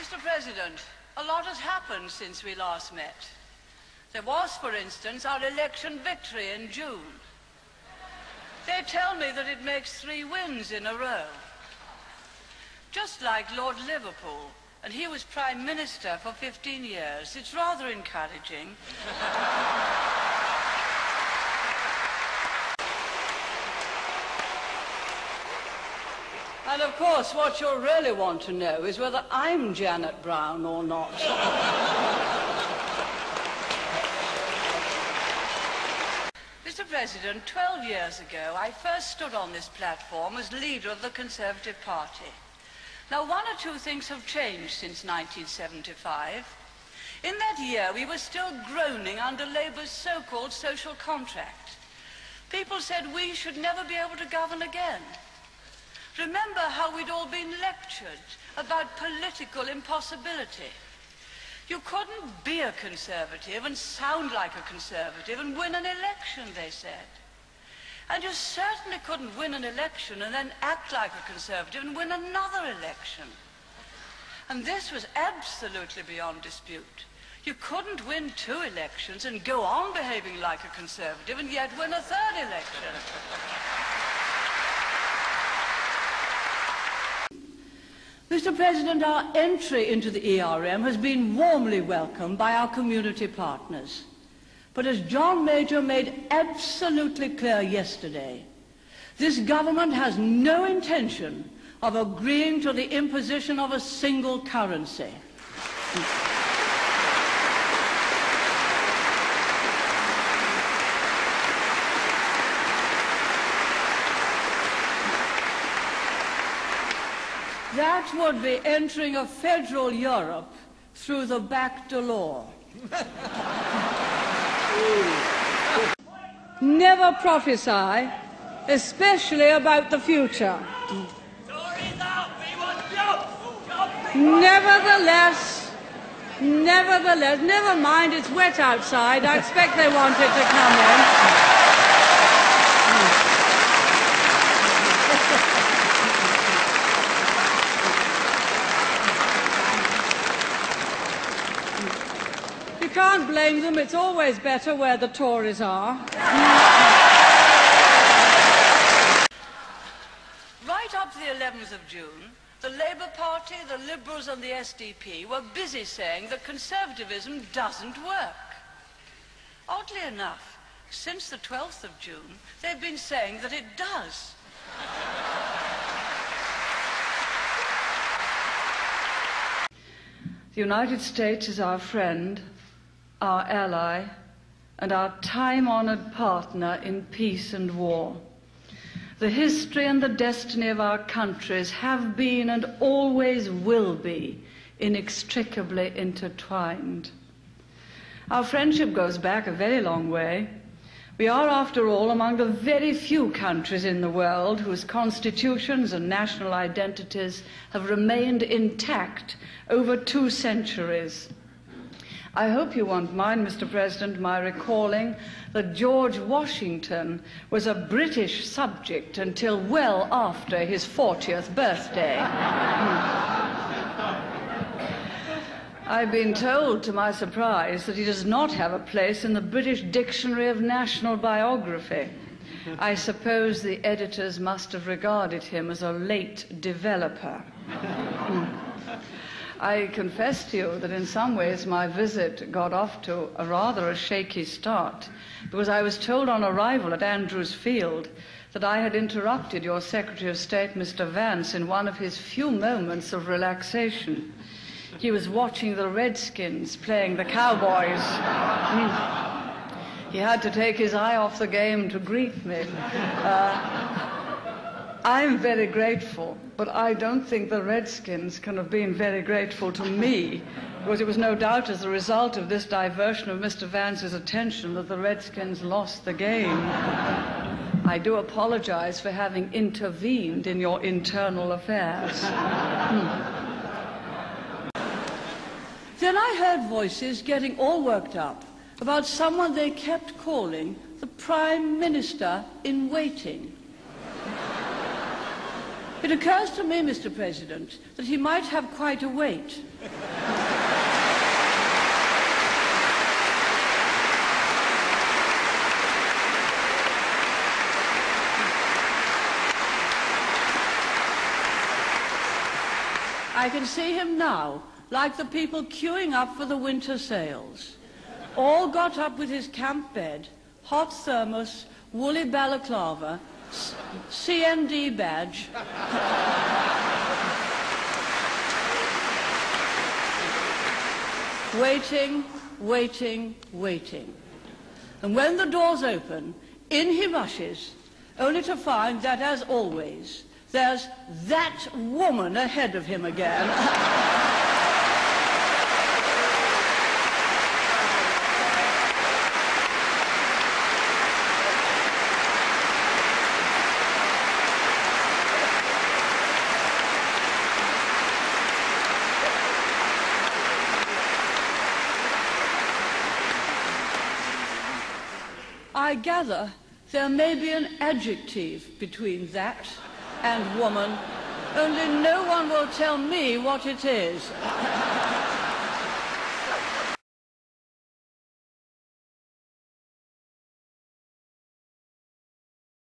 Mr. President, a lot has happened since we last met. There was, for instance, our election victory in June. They tell me that it makes 3 wins in a row. Just like Lord Liverpool, and he was Prime Minister for 15 years. It's rather encouraging. And of course, what you'll really want to know is whether I'm Janet Brown or not. Mr. President, 12 years ago, I first stood on this platform as leader of the Conservative Party. Now, 1 or 2 things have changed since 1975. In that year, we were still groaning under Labour's so-called social contract. People said we should never be able to govern again. Remember how we'd all been lectured about political impossibility. You couldn't be a Conservative and sound like a Conservative and win an election, they said. And you certainly couldn't win an election and then act like a Conservative and win another election. And this was absolutely beyond dispute. You couldn't win 2 elections and go on behaving like a Conservative and yet win a 3rd election. Mr. President, our entry into the ERM has been warmly welcomed by our community partners. But as John Major made absolutely clear yesterday, this government has no intention of agreeing to the imposition of a single currency. That would be entering a federal Europe through the back door. Never prophesy, especially about the future. Nevertheless, never mind, it's wet outside. I expect they want it to come in. You can't blame them. It's always better where the Tories are. Right up to the 11th of June, the Labour Party, the Liberals and the SDP were busy saying that Conservatism doesn't work. Oddly enough, since the 12th of June, they've been saying that it does. The United States is our friend, our ally, and our time-honored partner in peace and war. The history and the destiny of our countries have been and always will be inextricably intertwined. Our friendship goes back a very long way. We are, after all, among the very few countries in the world whose constitutions and national identities have remained intact over 2 centuries. I hope you won't mind, Mr. President, my recalling that George Washington was a British subject until well after his 40th birthday. I've been told, to my surprise, that he does not have a place in the British Dictionary of National Biography. I suppose the editors must have regarded him as a late developer. I confess to you that in some ways my visit got off to a shaky start, because I was told on arrival at Andrews Field that I had interrupted your Secretary of State, Mr. Vance, in one of his few moments of relaxation. He was watching the Redskins playing the Cowboys. He had to take his eye off the game to greet me. I'm very grateful, but I don't think the Redskins can have been very grateful to me, because it was no doubt as a result of this diversion of Mr. Vance's attention that the Redskins lost the game. I do apologize for having intervened in your internal affairs. Then I heard voices getting all worked up about someone they kept calling the Prime Minister in waiting. It occurs to me, Mr. President, that he might have quite a weight. I can see him now, like the people queuing up for the winter sales. All got up with his camp bed, hot thermos, woolly balaclava, CND badge. Waiting, waiting, waiting. And when the doors open, in he rushes, only to find that, as always, there's that woman ahead of him again. I gather there may be an adjective between that and woman, only no one will tell me what it is.